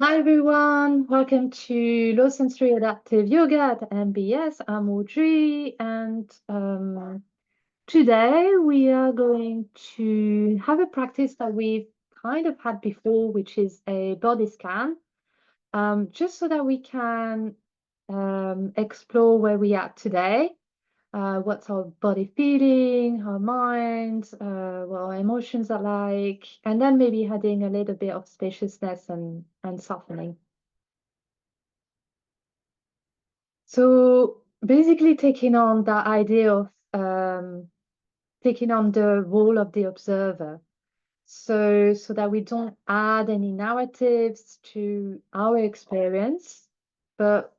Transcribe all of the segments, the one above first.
Hi everyone, welcome to Low Sensory Adaptive Yoga at MBS. I'm Audrey, and today we are going to have a practice that we've kind of had before, which is a body scan, just so that we can explore where we are today, what's our body feeling, our mind, what our emotions are like, and then maybe adding a little bit of spaciousness and softening. So basically taking on that idea of taking on the role of the observer. So that we don't add any narratives to our experience, but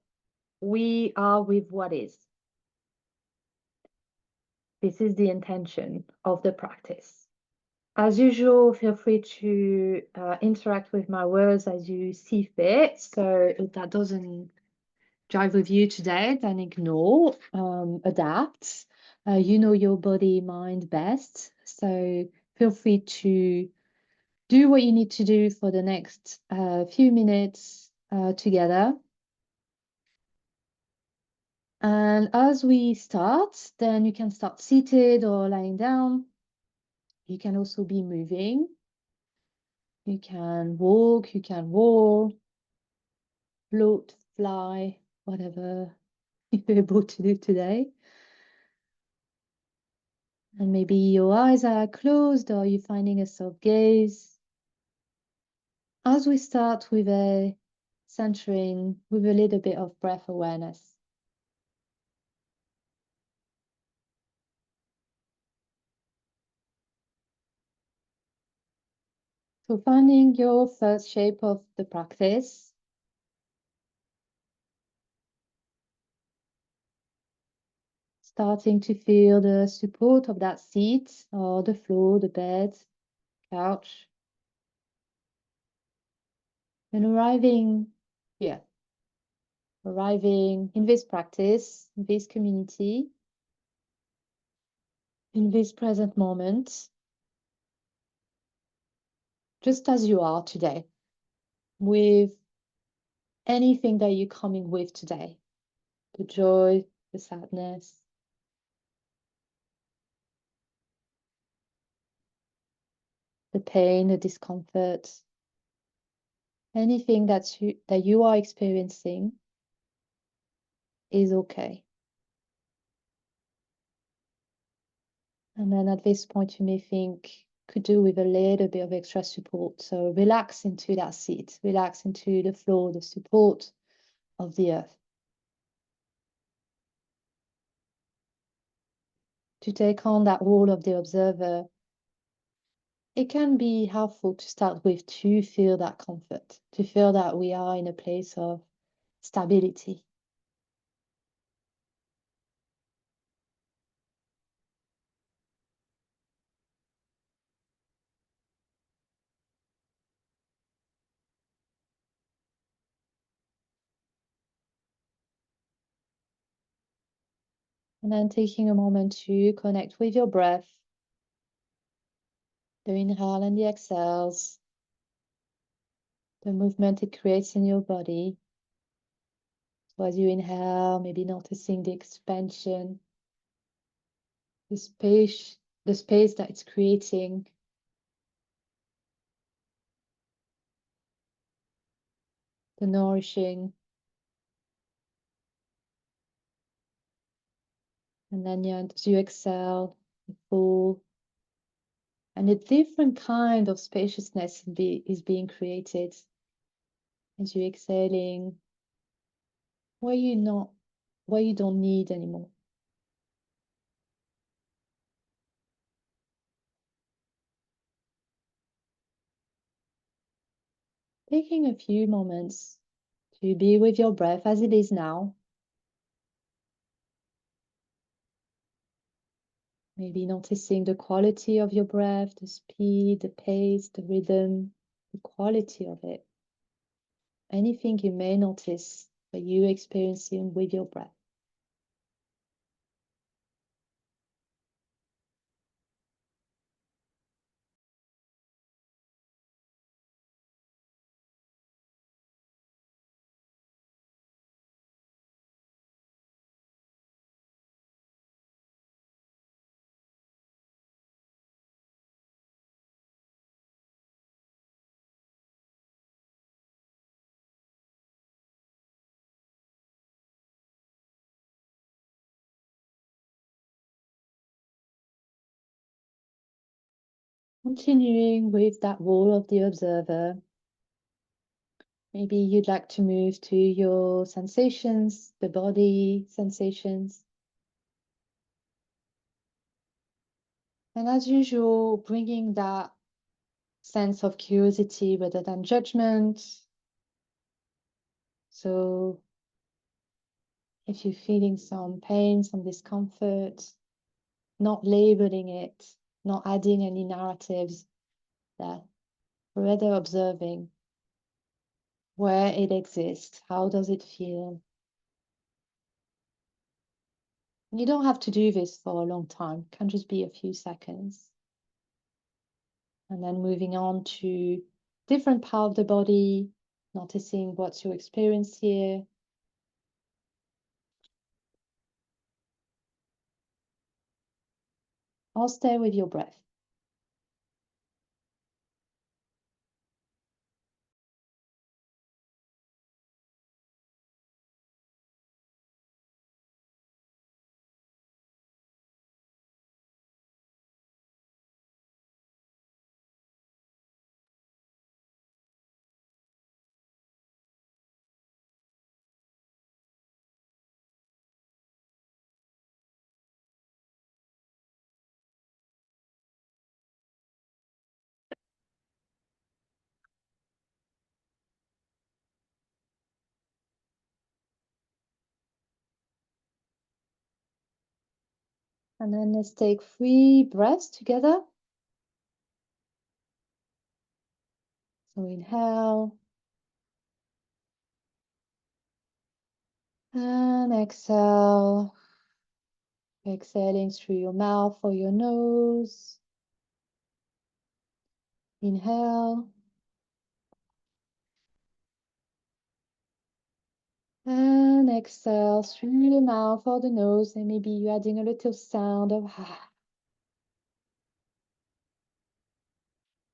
we are with what is. This is the intention of the practice. As usual, feel free to interact with my words as you see fit. So if that doesn't drive with you today, then ignore, adapt. You know your body, mind best. So feel free to do what you need to do for the next few minutes together. And as we start, then you can start seated or lying down. You can also be moving. You can walk, you can roll, float, fly, whatever you're able to do today. And maybe your eyes are closed or you're finding a soft gaze. As we start with a centering with a little bit of breath awareness. So finding your first shape of the practice. Starting to feel the support of that seat or the floor, the bed, couch. And arriving here, arriving in this practice, in this community, in this present moment, just as you are today, with anything that you're coming with today, the joy, the sadness, the pain, the discomfort, anything that you are experiencing is okay. And then at this point, you may think, could do with a little bit of extra support. So relax into that seat, relax into the floor, the support of the earth. To take on that role of the observer, it can be helpful to start with to feel that comfort, to feel that we are in a place of stability. And then taking a moment to connect with your breath, the inhale and the exhales, the movement it creates in your body. So as you inhale, maybe noticing the expansion, the space that it's creating. The nourishing. And then as you exhale, you full. And a different kind of spaciousness is being created as you're exhaling, where you don't need anymore. Taking a few moments to be with your breath as it is now. Maybe noticing the quality of your breath, the speed, the pace, the rhythm, the quality of it. Anything you may notice that you're experiencing with your breath. Continuing with that role of the observer, maybe you'd like to move to your sensations, the body sensations. And as usual, bringing that sense of curiosity rather than judgment. So if you're feeling some pain, some discomfort, not labeling it, not adding any narratives there, rather observing where it exists, how does it feel. You don't have to do this for a long time, it can just be a few seconds. And then moving on to different part of the body, noticing what's your experience here. Or stay with your breath. And then let's take 3 breaths together. So inhale. And exhale. Exhaling through your mouth or your nose. Inhale. And exhale through the mouth or the nose. And maybe you're adding a little sound of ah.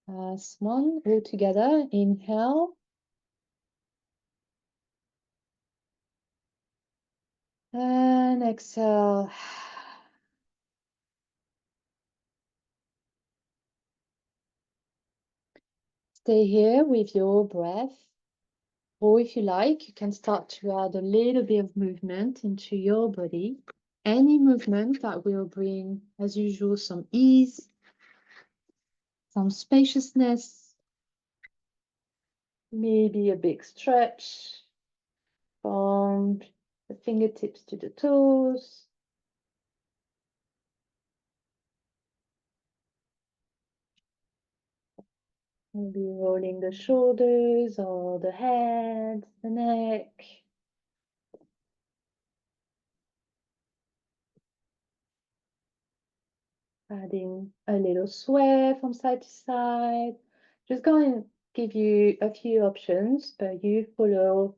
Last one, all together. Inhale. And exhale. Stay here with your breath. Or if you like, you can start to add a little bit of movement into your body. Any movement that will bring, as usual, some ease, some spaciousness, maybe a big stretch from the fingertips to the toes. Maybe rolling the shoulders or the head, the neck. Adding a little sway from side to side. Just going to give you a few options, but you follow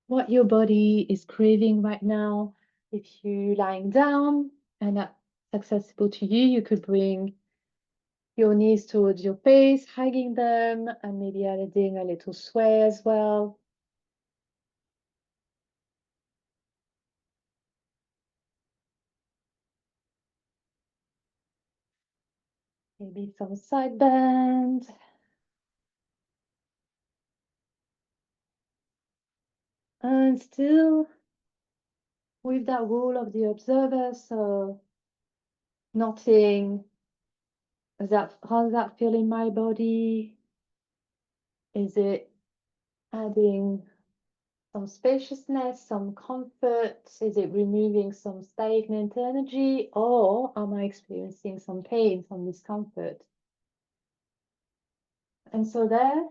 what your body is craving right now. If you're lying down and that's accessible to you, you could bring your knees towards your face, hugging them, and maybe adding a little sway as well. Maybe some side bend. And still with that role of the observer, so noting how does that feel in my body? Is it adding some spaciousness, some comfort? Is it removing some stagnant energy? Or am I experiencing some pain, some discomfort? And so there,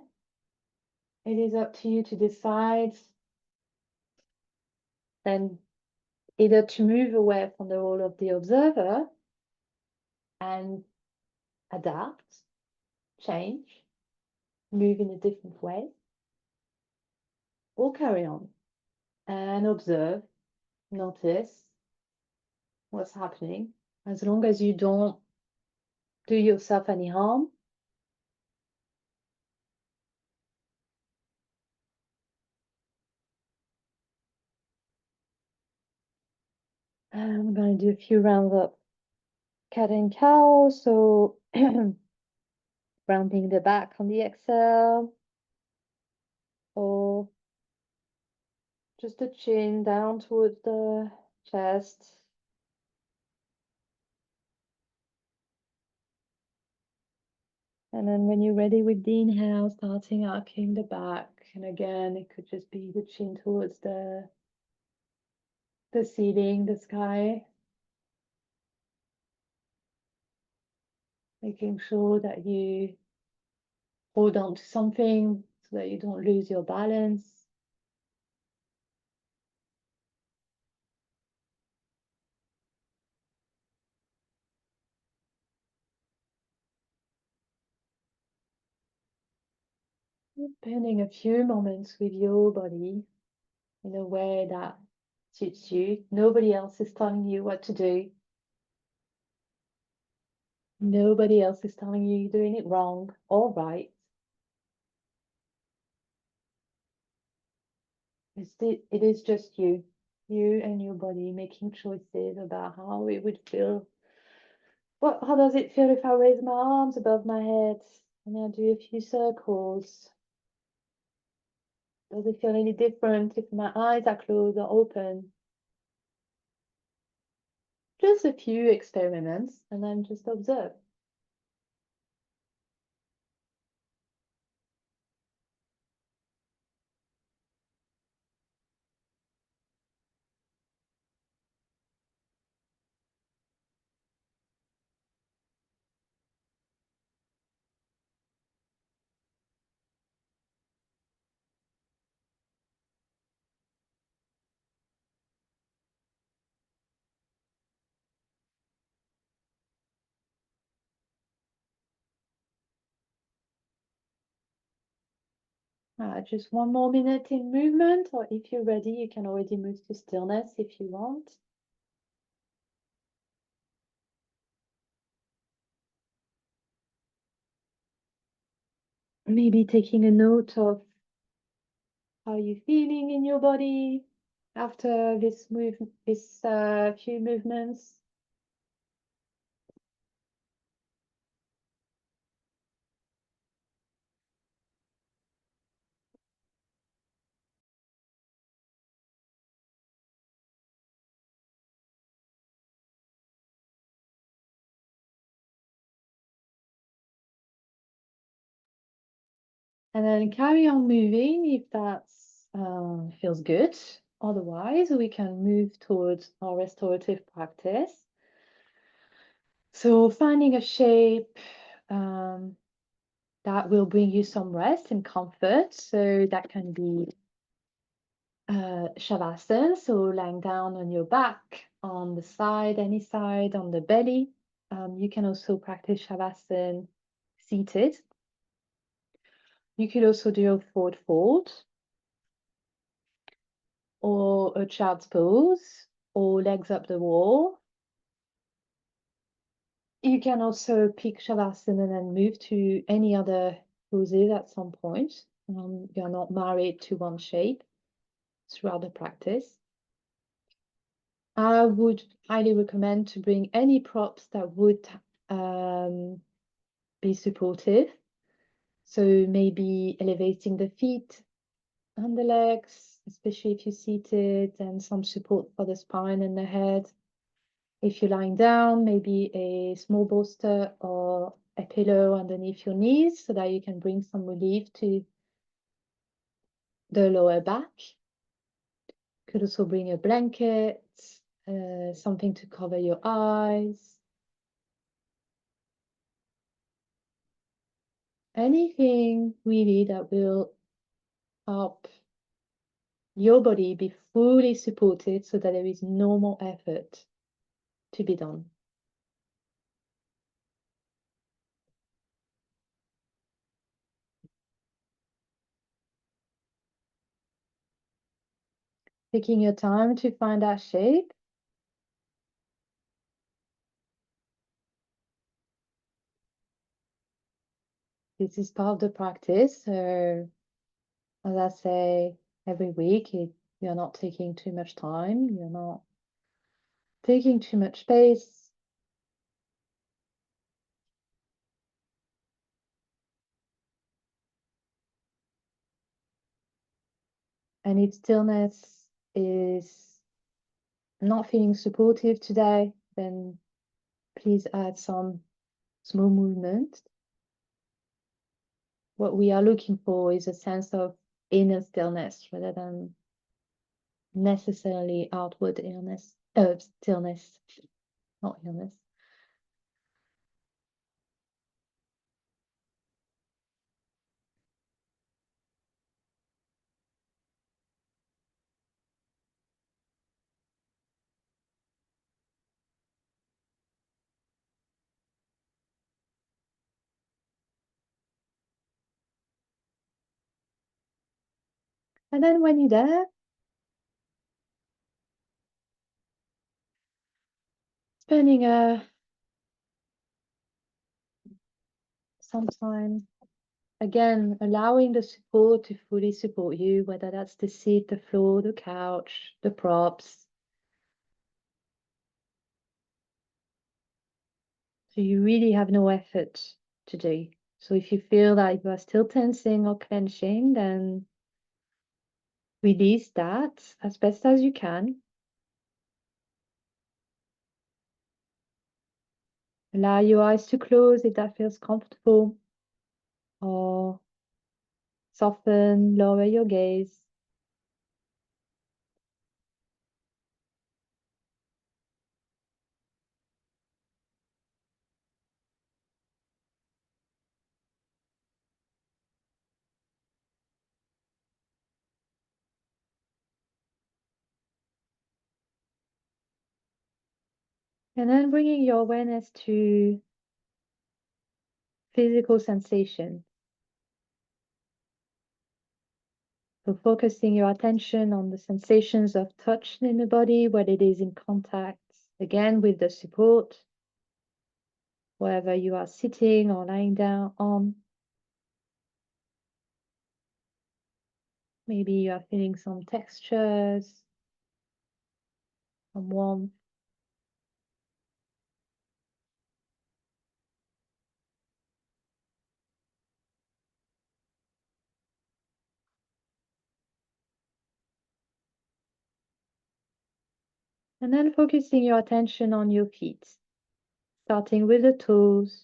it is up to you to decide then either to move away from the role of the observer and adapt, change, move in a different way, or carry on and observe, notice what's happening. As long as you don't do yourself any harm. I'm going to do a few rounds of cat and cow. So rounding the back on the exhale, or just the chin down towards the chest. And then when you're ready with the inhale, starting arcing the back. And again, it could just be the chin towards the ceiling, the sky. Making sure that you hold on to something so that you don't lose your balance. Spending a few moments with your body in a way that suits you. Nobody else is telling you what to do. Nobody else is telling you you're doing it wrong or right. It is just you and your body making choices about how it would feel. How does it feel if I raise my arms above my head and I do a few circles? Does it feel any different if my eyes are closed or open? Just a few experiments and then just observe. Just one more minute in movement, or if you're ready, you can already move to stillness if you want. Maybe taking a note of how you're feeling in your body after this few movements. And then carry on moving if that feels good. Otherwise, we can move towards our restorative practice. So finding a shape that will bring you some rest and comfort. So that can be Shavasana, so lying down on your back, on the side, any side, on the belly. You can also practice Shavasana seated. You could also do a forward fold, or a child's pose, or legs up the wall. You can also pick Shavasana and then move to any other poses at some point. You're not married to one shape throughout the practice. I would highly recommend to bring any props that would be supportive. So maybe elevating the feet and the legs, especially if you're seated, and some support for the spine and the head. If you're lying down, maybe a small bolster or a pillow underneath your knees so that you can bring some relief to the lower back. Could also bring a blanket, something to cover your eyes. Anything really that will help your body be fully supported so that there is no more effort to be done. Taking your time to find that shape. This is part of the practice. So, as I say, every week, you're not taking too much time. You're not taking too much space. And if stillness is not feeling supportive today, then please add some small movement. What we are looking for is a sense of inner stillness rather than necessarily outward stillness, not illness. And then when you're there, spending some time, again, allowing the support to fully support you, whether that's the seat, the floor, the couch, the props. So you really have no effort to do. So if you feel that you are still tensing or clenching, then release that as best as you can. Allow your eyes to close if that feels comfortable, or soften, lower your gaze. And then bringing your awareness to physical sensation. So focusing your attention on the sensations of touch in the body, whether it is in contact, again, with the support, wherever you are sitting or lying down on. Maybe you are feeling some textures, some warmth. And then focusing your attention on your feet, starting with the toes,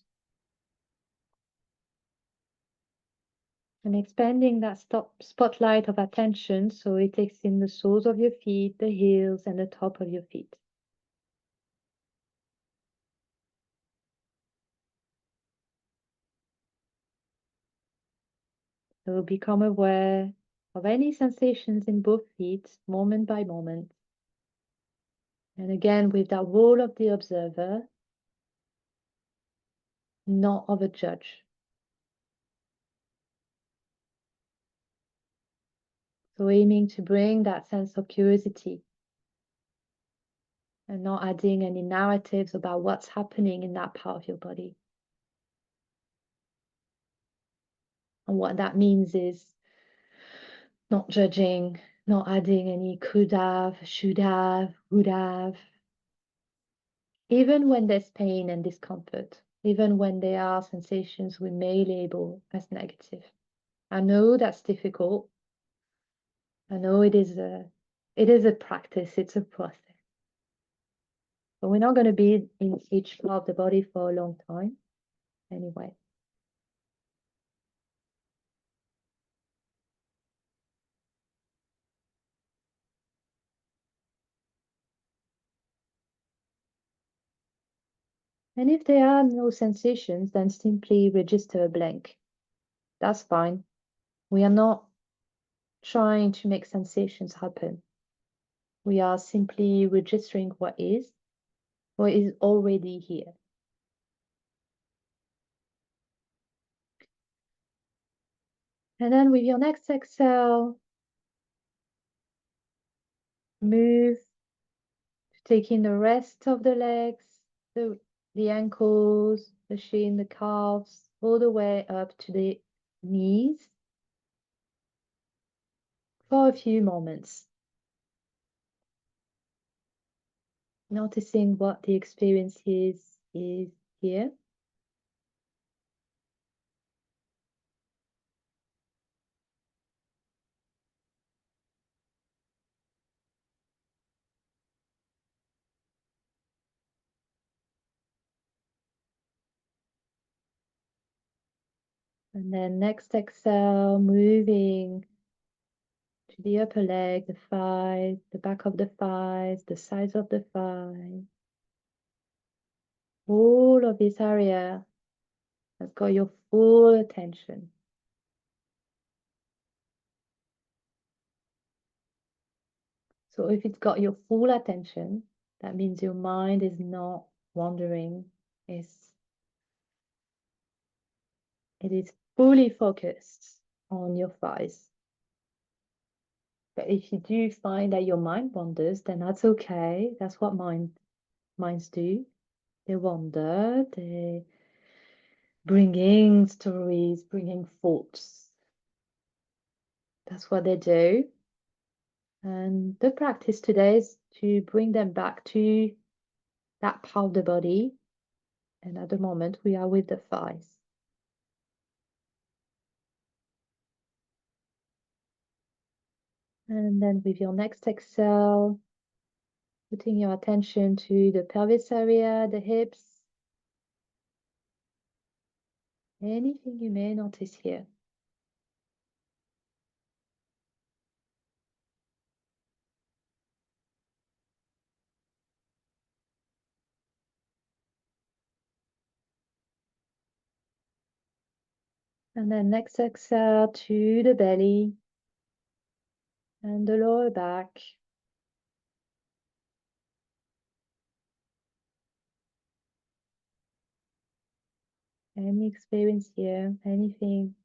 and expanding that spotlight of attention so it takes in the soles of your feet, the heels, and the top of your feet. So become aware of any sensations in both feet, moment by moment. And again, with that role of the observer, not of a judge. So aiming to bring that sense of curiosity and not adding any narratives about what's happening in that part of your body. And what that means is not judging, not adding any could have, should have, would have. Even when there's pain and discomfort, even when there are sensations we may label as negative. I know that's difficult. I know it is a practice, it's a process. But we're not going to be in each part of the body for a long time anyway. And if there are no sensations, then simply register a blank. That's fine. We are not trying to make sensations happen. We are simply registering what is already here. And then with your next exhale, move to take in the rest of the legs, the ankles, the shin, the calves, all the way up to the knees for a few moments. Noticing what the experience is here. And then next exhale, moving to the upper leg, the thighs, the back of the thighs, the sides of the thighs. All of this area has got your full attention. So if it's got your full attention, that means your mind is not wandering. It is fully focused on your thighs. But if you do find that your mind wanders, then that's okay. That's what minds do. They wander, they bringing stories, bringing thoughts. That's what they do. And the practice today is to bring them back to that part of the body. And at the moment, we are with the thighs. And then with your next exhale, putting your attention to the pelvis area, the hips, anything you may notice here. And then next exhale to the belly and the lower back. Any experience here, anything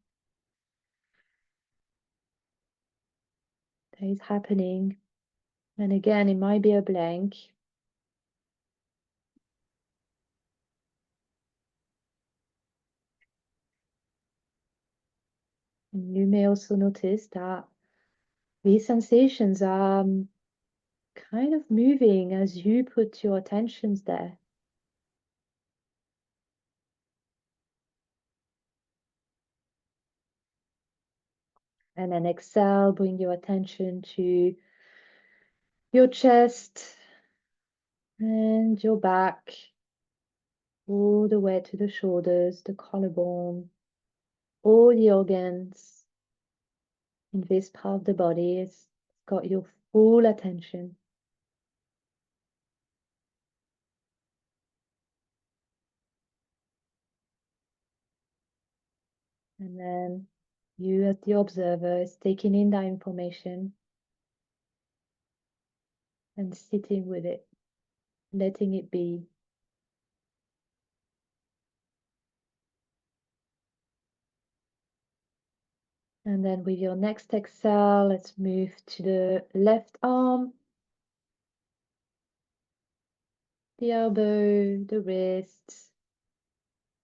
that is happening. And again, it might be a blank. And you may also notice that these sensations are kind of moving as you put your attentions there. And then exhale, bring your attention to your chest and your back, all the way to the shoulders, the collarbone, all the organs in this part of the body. It's got your full attention. And then you, as the observer, is taking in that information and sitting with it, letting it be. And then with your next exhale, let's move to the left arm, the elbow, the wrist,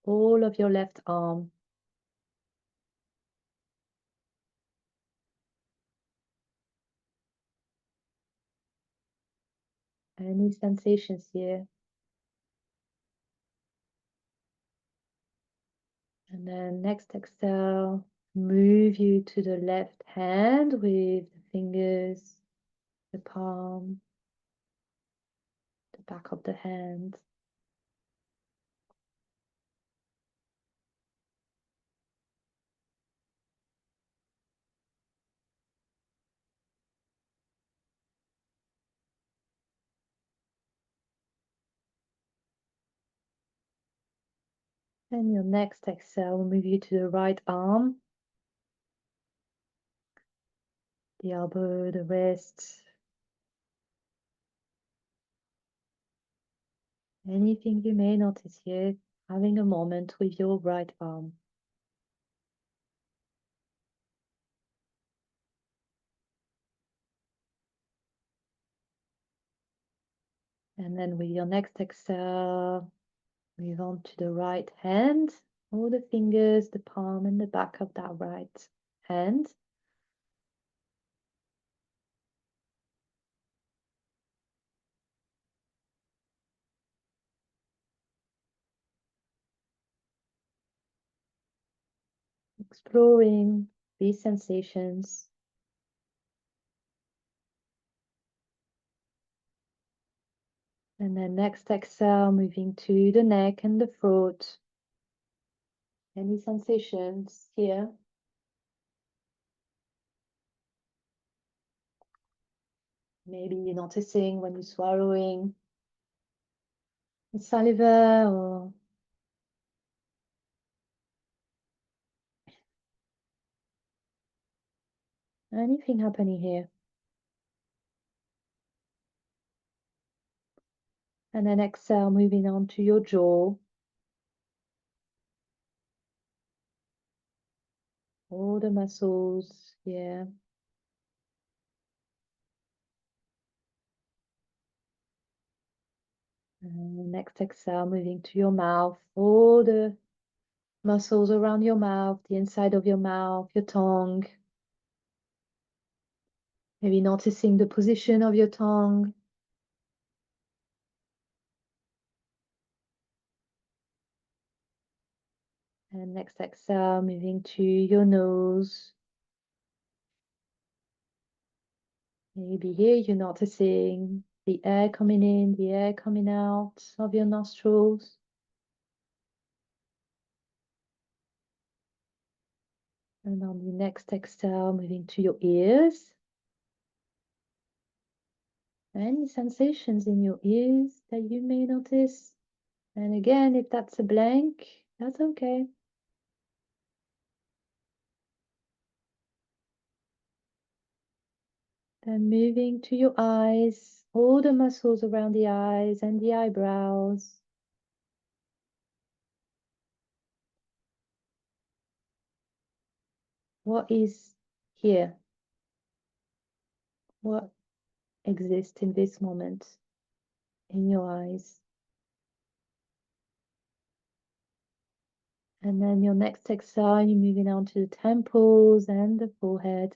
all of your left arm. Any sensations here? And then next exhale, move you to the left hand with the fingers, the palm, the back of the hand. And your next exhale will move you to the right arm, the elbow, the wrist. Anything you may notice here, having a moment with your right arm. And then with your next exhale, move on to the right hand, all the fingers, the palm and the back of that right hand. Exploring these sensations. And then next exhale, moving to the neck and the throat. Any sensations here? Maybe you're noticing when you're swallowing saliva or anything happening here. And then exhale, moving on to your jaw. All the muscles here. And next exhale, moving to your mouth. All the muscles around your mouth, the inside of your mouth, your tongue. Maybe noticing the position of your tongue. And next exhale, moving to your nose. Maybe here you're noticing the air coming in, the air coming out of your nostrils. And on the next exhale, moving to your ears. Any sensations in your ears that you may notice? And again, if that's a blank, that's okay. Then moving to your eyes, all the muscles around the eyes and the eyebrows. What is here? What exists in this moment in your eyes? And then your next exhale, you're moving on to the temples and the forehead.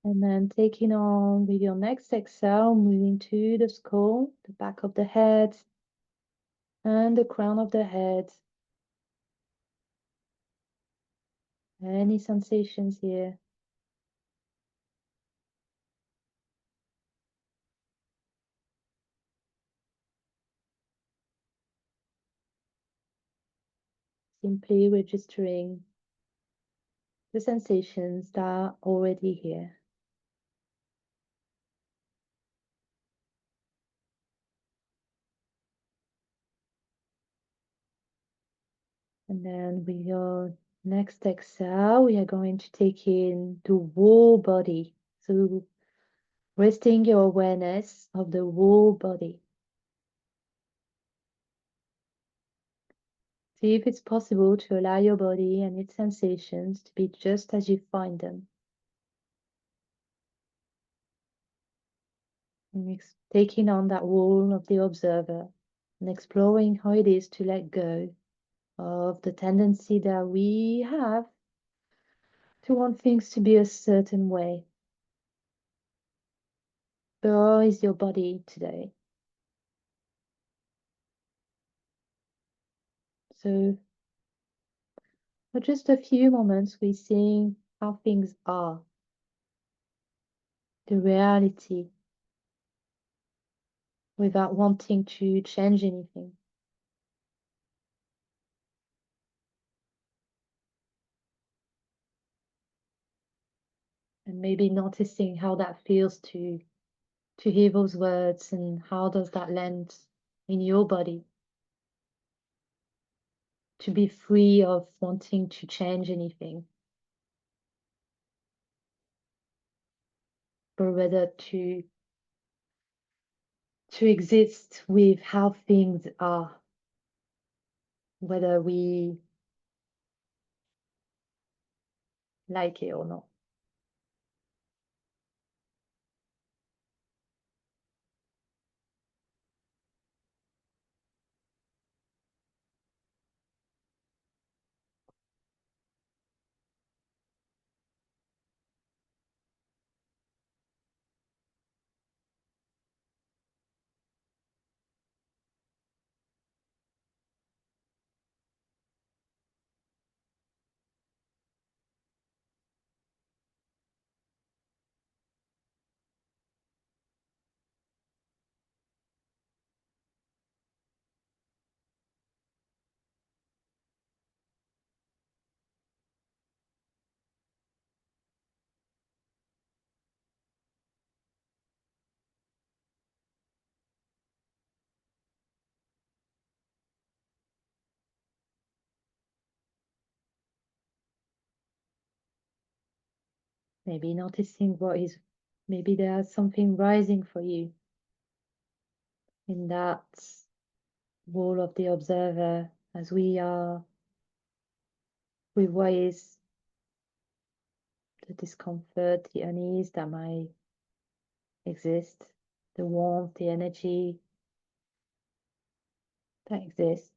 And then taking on with your next exhale, moving to the skull, the back of the head, and the crown of the head. Any sensations here? Simply registering the sensations that are already here. And then with your next exhale, we are going to take in the whole body. So resting your awareness of the whole body. See if it's possible to allow your body and its sensations to be just as you find them. And taking on that role of the observer and exploring how it is to let go of the tendency that we have to want things to be a certain way. But how is your body today? So for just a few moments, we're seeing how things are, the reality, without wanting to change anything. And maybe noticing how that feels to hear those words and how does that land in your body, to be free of wanting to change anything, but rather to exist with how things are, whether we like it or not. Maybe noticing maybe there's something rising for you in that role of the observer as we are with what is the discomfort, the unease that might exist, the warmth, the energy that exists.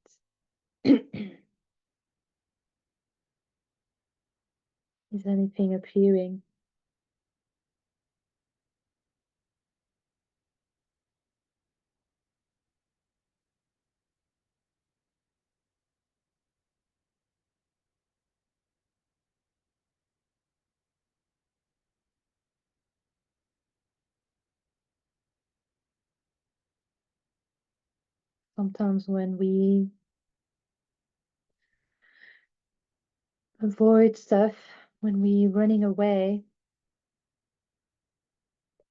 Is anything appearing? Sometimes when we avoid stuff, when we running away,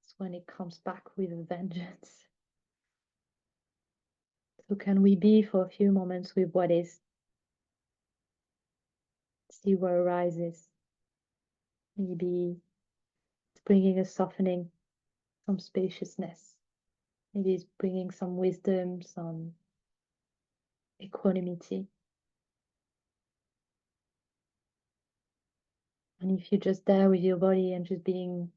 it's when it comes back with a vengeance. So can we be for a few moments with what is, see what arises? Maybe it's bringing a softening, some spaciousness. Maybe it's bringing some wisdom, some equanimity. And if you're just there with your body and just being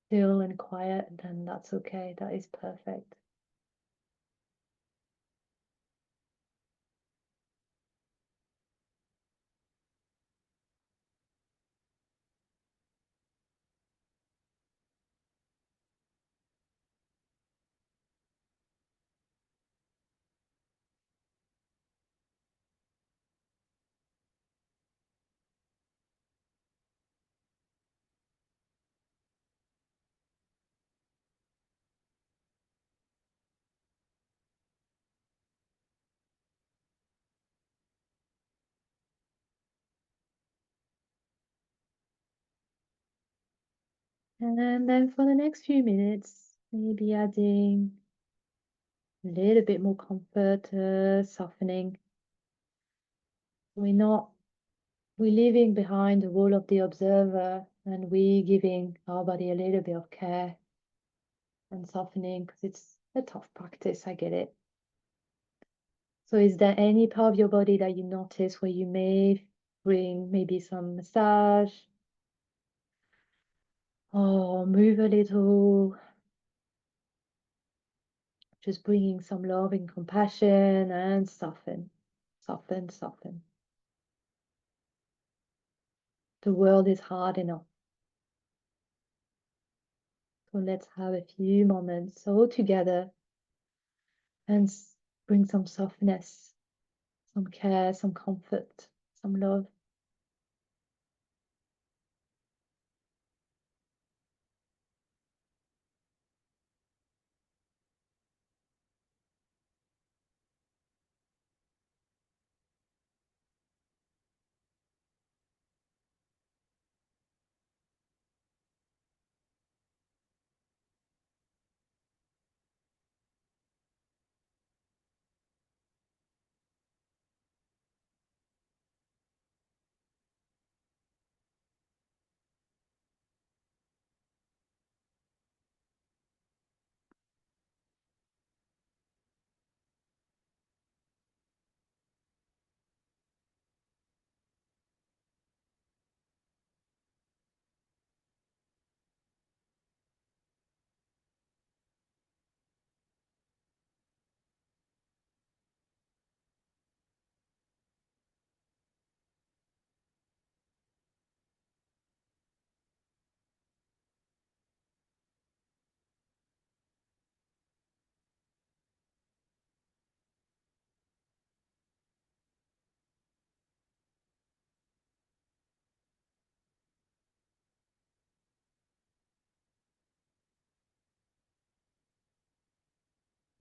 still and quiet, then that's okay. That is perfect. And then for the next few minutes, maybe adding a little bit more comfort, softening. We're leaving behind the role of the observer and we giving our body a little bit of care and softening because it's a tough practice, I get it. So is there any part of your body that you notice where you may bring maybe some massage or move a little, just bringing some love and compassion and soften, soften, soften. The world is hard enough. So let's have a few moments all together and bring some softness, some care, some comfort, some love.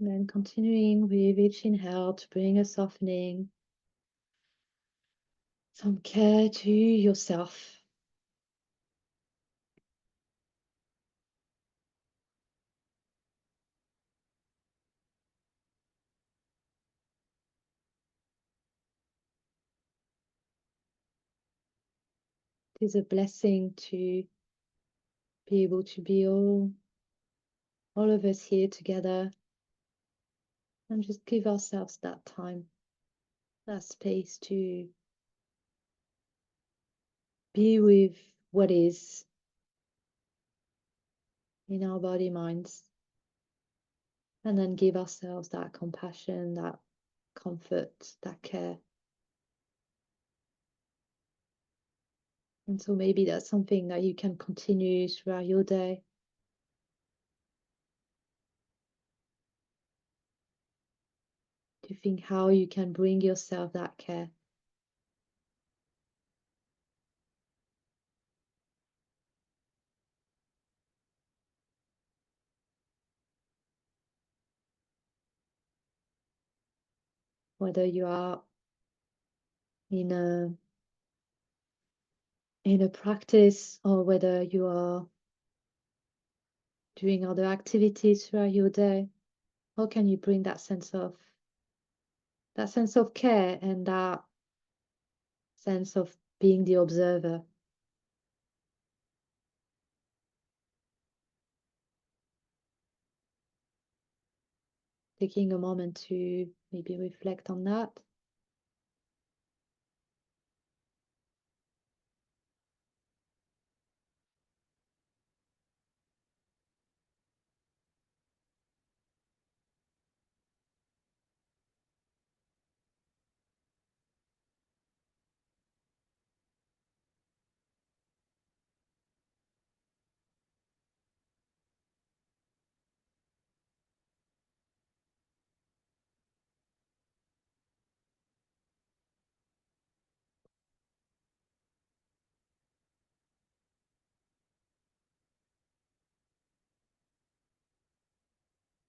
And then continuing with each inhale to bring a softening, some care to yourself. It is a blessing to be able to be all of us here together and just give ourselves that time, that space to be with what is in our body, minds, and then give ourselves that compassion, that comfort, that care. And so maybe that's something that you can continue throughout your day. To think how you can bring yourself that care. Whether you are in a practice or whether you are doing other activities throughout your day, how can you bring that sense of care and that sense of being the observer? Taking a moment to maybe reflect on that.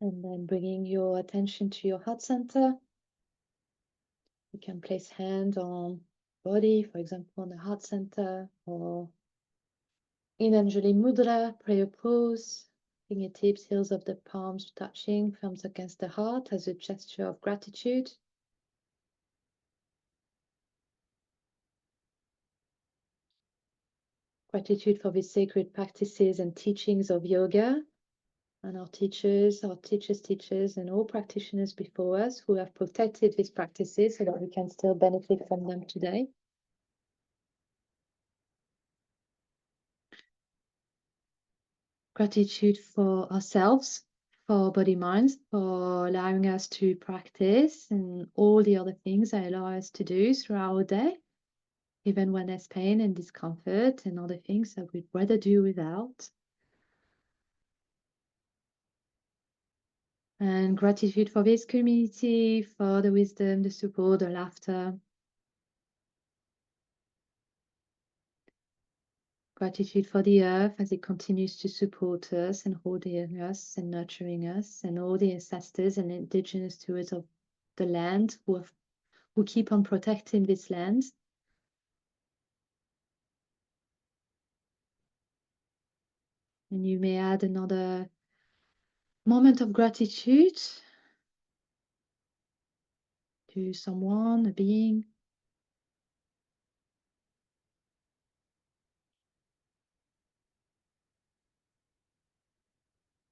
And then bringing your attention to your heart center. You can place hands on body, for example, on the heart center, or in Anjali Mudra, prayer pose, fingertips, heels of the palms touching, thumbs against the heart as a gesture of gratitude. Gratitude for these sacred practices and teachings of yoga, and our teachers, teachers, and all practitioners before us who have protected these practices so that we can still benefit from them today. Gratitude for ourselves, for body minds, for allowing us to practice and all the other things that allow us to do throughout our day, even when there's pain and discomfort and other things that we'd rather do without. And gratitude for this community, for the wisdom, the support, the laughter. Gratitude for the earth as it continues to support us and holding us and nurturing us, and all the ancestors and indigenous stewards of the land who keep on protecting this land. And you may add another moment of gratitude to someone, a being.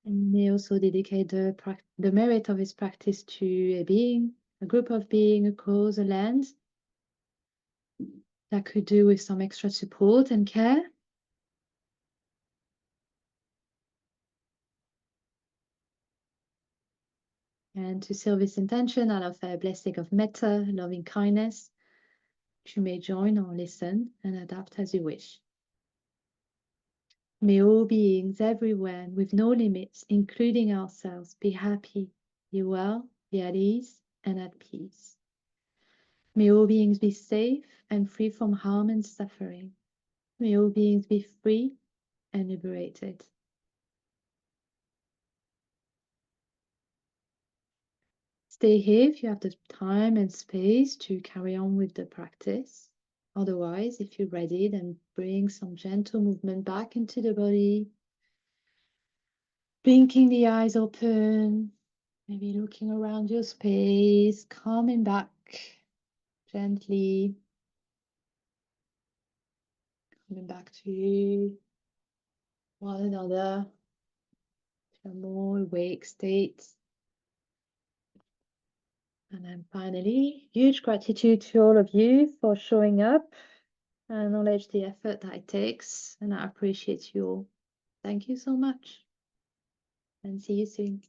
And you may also dedicate the merit of this practice to a being, a group of beings, a cause, a land that could do with some extra support and care. And to seal this intention, I'll offer a blessing of metta, loving kindness, which you may join or listen and adapt as you wish. May all beings everywhere, with no limits, including ourselves, be happy, be well, be at ease, and at peace. May all beings be safe and free from harm and suffering. May all beings be free and liberated. Stay here if you have the time and space to carry on with the practice. Otherwise, if you're ready, then bring some gentle movement back into the body. Blinking the eyes open, maybe looking around your space, coming back gently, coming back to one another to a more awake state. And then finally, huge gratitude to all of you for showing up. I acknowledge the effort that it takes, and I appreciate you all. Thank you so much, and see you soon.